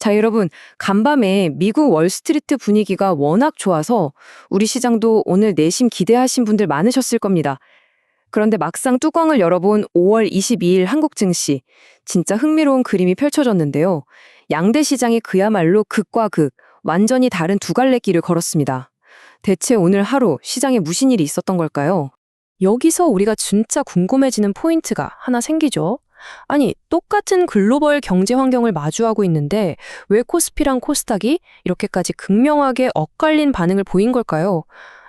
자, 여러분, 간밤에 미국 월스트리트 분위기가 워낙 좋아서 우리 시장도 오늘 내심 기대하신 분들 많으셨을 겁니다. 그런데 막상 뚜껑을 열어본 5월 22일 한국 증시, 진짜 흥미로운 그림이 펼쳐졌는데요. 양대 시장이 그야말로 극과 극, 완전히 다른 두 갈래 길을 걸었습니다. 대체 오늘 하루 시장에 무슨 일이 있었던 걸까요? 여기서 우리가 진짜 궁금해지는 포인트가 하나 생기죠. 아니, 똑같은 글로벌 경제 환경을 마주하고 있는데 왜 코스피랑 코스닥이 이렇게까지 극명하게 엇갈린 반응을 보인 걸까요?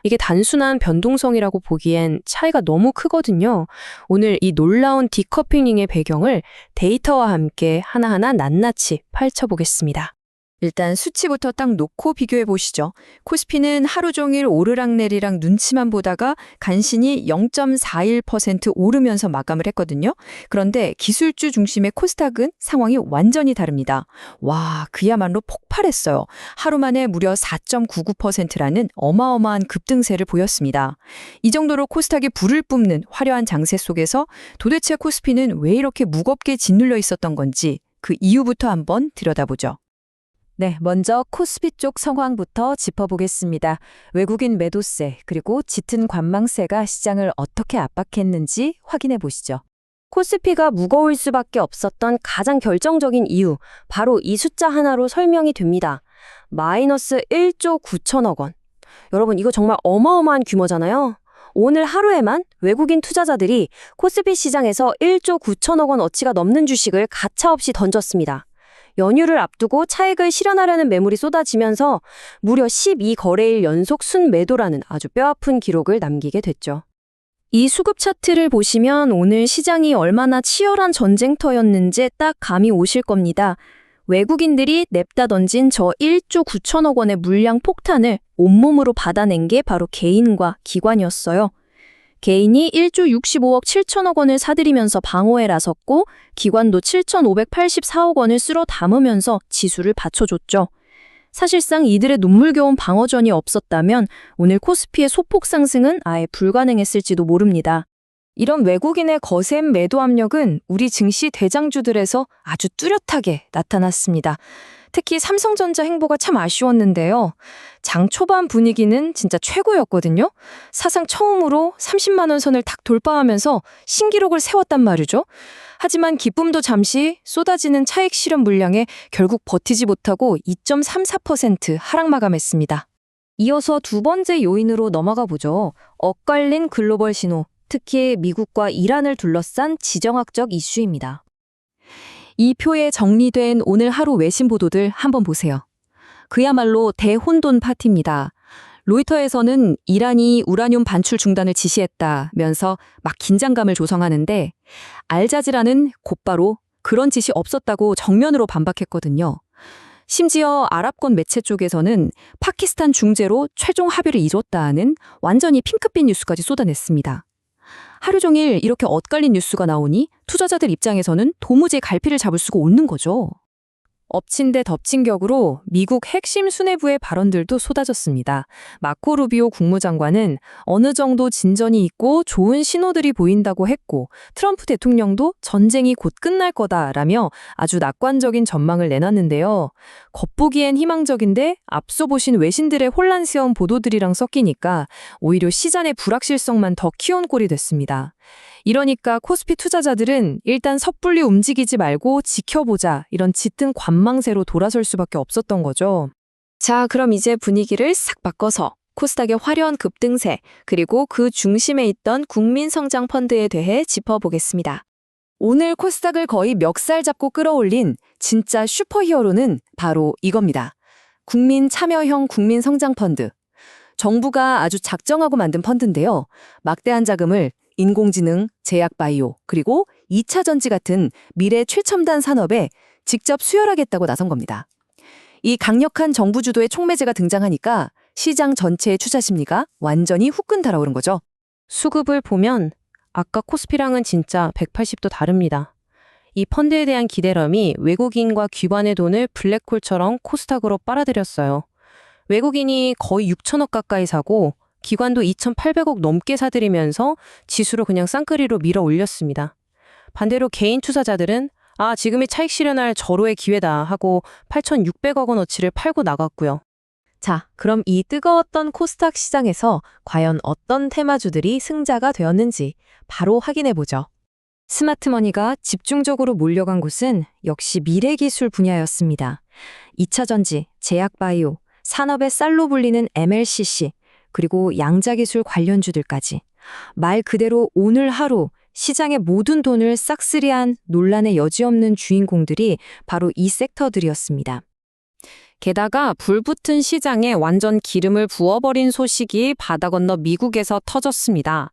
이게 단순한 변동성이라고 보기엔 차이가 너무 크거든요. 오늘 이 놀라운 디커플링의 배경을 데이터와 함께 하나하나 낱낱이 펼쳐보겠습니다. 일단 수치부터 딱 놓고 비교해 보시죠. 코스피는 하루 종일 오르락내리락 눈치만 보다가 간신히 0.41% 오르면서 마감을 했거든요. 그런데 기술주 중심의 코스닥은 상황이 완전히 다릅니다. 와, 그야말로 폭발했어요. 하루 만에 무려 4.99%라는 어마어마한 급등세를 보였습니다. 이 정도로 코스닥이 불을 뿜는 화려한 장세 속에서 도대체 코스피는 왜 이렇게 무겁게 짓눌려 있었던 건지 그 이유부터 한번 들여다보죠. 네, 먼저 코스피 쪽 상황부터 짚어보겠습니다. 외국인 매도세 그리고 짙은 관망세가 시장을 어떻게 압박했는지 확인해 보시죠. 코스피가 무거울 수밖에 없었던 가장 결정적인 이유, 바로 이 숫자 하나로 설명이 됩니다. 마이너스 1조 9천억 원. 여러분, 이거 정말 어마어마한 규모잖아요. 오늘 하루에만 외국인 투자자들이 코스피 시장에서 1조 9천억 원 어치가 넘는 주식을 가차없이 던졌습니다. 연휴를 앞두고 차익을 실현하려는 매물이 쏟아지면서 무려 12거래일 연속 순매도라는 아주 뼈아픈 기록을 남기게 됐죠. 이 수급 차트를 보시면 오늘 시장이 얼마나 치열한 전쟁터였는지 딱 감이 오실 겁니다. 외국인들이 냅다 던진 저 1조 9천억 원의 물량 폭탄을 온몸으로 받아낸 게 바로 개인과 기관이었어요. 개인이 1조 65억 7천억 원을 사들이면서 방어에 나섰고 기관도 7,584억 원을 쓸어 담으면서 지수를 받쳐줬죠. 사실상 이들의 눈물겨운 방어전이 없었다면 오늘 코스피의 소폭 상승은 아예 불가능했을지도 모릅니다. 이런 외국인의 거센 매도 압력은 우리 증시 대장주들에서 아주 뚜렷하게 나타났습니다. 특히 삼성전자 행보가 참 아쉬웠는데요. 장 초반 분위기는 진짜 최고였거든요. 사상 처음으로 30만 원 선을 탁 돌파하면서 신기록을 세웠단 말이죠. 하지만 기쁨도 잠시 쏟아지는 차익 실현 물량에 결국 버티지 못하고 2.34% 하락 마감했습니다. 이어서 두 번째 요인으로 넘어가 보죠. 엇갈린 글로벌 신호, 특히 미국과 이란을 둘러싼 지정학적 이슈입니다. 이 표에 정리된 오늘 하루 외신 보도들 한번 보세요. 그야말로 대혼돈 파티입니다. 로이터에서는 이란이 우라늄 반출 중단을 지시했다면서 막 긴장감을 조성하는데 알자지라는 곧바로 그런 지시 없었다고 정면으로 반박했거든요. 심지어 아랍권 매체 쪽에서는 파키스탄 중재로 최종 합의를 이뤘다는 완전히 핑크빛 뉴스까지 쏟아냈습니다. 하루 종일 이렇게 엇갈린 뉴스가 나오니 투자자들 입장에서는 도무지 갈피를 잡을 수가 없는 거죠. 엎친 데 덮친 격으로 미국 핵심 수뇌부의 발언들도 쏟아졌습니다. 마코 루비오 국무장관은 어느 정도 진전이 있고 좋은 신호들이 보인다고 했고 트럼프 대통령도 전쟁이 곧 끝날 거다라며 아주 낙관적인 전망을 내놨는데요. 겉보기엔 희망적인데 앞서 보신 외신들의 혼란스러운 보도들이랑 섞이니까 오히려 시장의 불확실성만 더 키운 꼴이 됐습니다. 이러니까 코스피 투자자들은 일단 섣불리 움직이지 말고 지켜보자 이런 짙은 관망세로 돌아설 수밖에 없었던 거죠. 자, 그럼 이제 분위기를 싹 바꿔서 코스닥의 화려한 급등세 그리고 그 중심에 있던 국민성장펀드에 대해 짚어보겠습니다. 오늘 코스닥을 거의 멱살 잡고 끌어올린 진짜 슈퍼히어로는 바로 이겁니다. 국민참여형 국민성장펀드. 정부가 아주 작정하고 만든 펀드인데요. 막대한 자금을 인공지능, 제약바이오, 그리고 2차 전지 같은 미래 최첨단 산업에 직접 수혈하겠다고 나선 겁니다. 이 강력한 정부 주도의 촉매제가 등장하니까 시장 전체의 투자 심리가 완전히 후끈 달아오른 거죠. 수급을 보면 아까 코스피랑은 진짜 180도 다릅니다. 이 펀드에 대한 기대감이 외국인과 기관의 돈을 블랙홀처럼 코스닥으로 빨아들였어요. 외국인이 거의 6천억 가까이 사고 기관도 2,800억 넘게 사들이면서 지수로 그냥 쌍끌이로 밀어 올렸습니다. 반대로 개인 투자자들은 아, 지금이 차익 실현할 절호의 기회다 하고 8,600억 원어치를 팔고 나갔고요. 자, 그럼 이 뜨거웠던 코스닥 시장에서 과연 어떤 테마주들이 승자가 되었는지 바로 확인해보죠. 스마트머니가 집중적으로 몰려간 곳은 역시 미래기술 분야였습니다. 2차전지, 제약바이오, 산업의 쌀로 불리는 MLCC, 그리고 양자기술 관련주들까지. 말 그대로 오늘 하루 시장의 모든 돈을 싹쓸이한 논란의 여지없는 주인공들이 바로 이 섹터들이었습니다. 게다가 불붙은 시장에 완전 기름을 부어버린 소식이 바다 건너 미국에서 터졌습니다.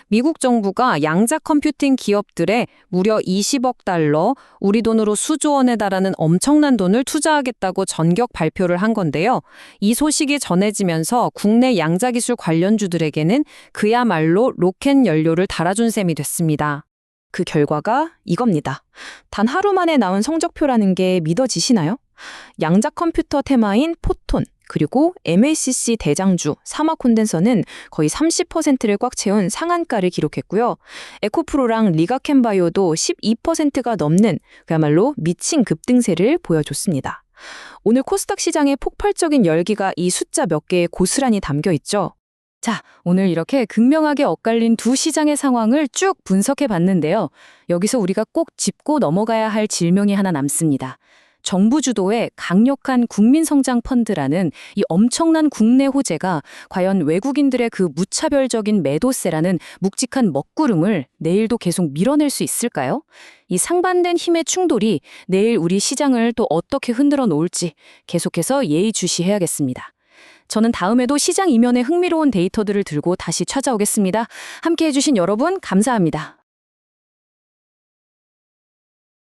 미국 정부가 양자 컴퓨팅 기업들에 무려 20억 달러, 우리 돈으로 수조 원에 달하는 엄청난 돈을 투자하겠다고 전격 발표를 한 건데요. 이 소식이 전해지면서 국내 양자기술 관련주들에게는 그야말로 로켓 연료를 달아준 셈이 됐습니다. 그 결과가 이겁니다. 단 하루 만에 나온 성적표라는 게 믿어지시나요? 양자 컴퓨터 테마인 포톤, 그리고 MLCC 대장주 사마 콘덴서는 거의 30%를 꽉 채운 상한가를 기록했고요. 에코프로랑 리가켄바이오도 12%가 넘는 그야말로 미친 급등세를 보여줬습니다. 오늘 코스닥 시장의 폭발적인 열기가 이 숫자 몇 개에 고스란히 담겨 있죠. 자, 오늘 이렇게 극명하게 엇갈린 두 시장의 상황을 쭉 분석해 봤는데요. 여기서 우리가 꼭 짚고 넘어가야 할 질문이 하나 남습니다. 정부 주도의 강력한 국민성장 펀드라는 이 엄청난 국내 호재가 과연 외국인들의 그 무차별적인 매도세라는 묵직한 먹구름을 내일도 계속 밀어낼 수 있을까요? 이 상반된 힘의 충돌이 내일 우리 시장을 또 어떻게 흔들어 놓을지 계속해서 예의주시해야겠습니다. 저는 다음에도 시장 이면의 흥미로운 데이터들을 들고 다시 찾아오겠습니다. 함께해 주신 여러분 감사합니다.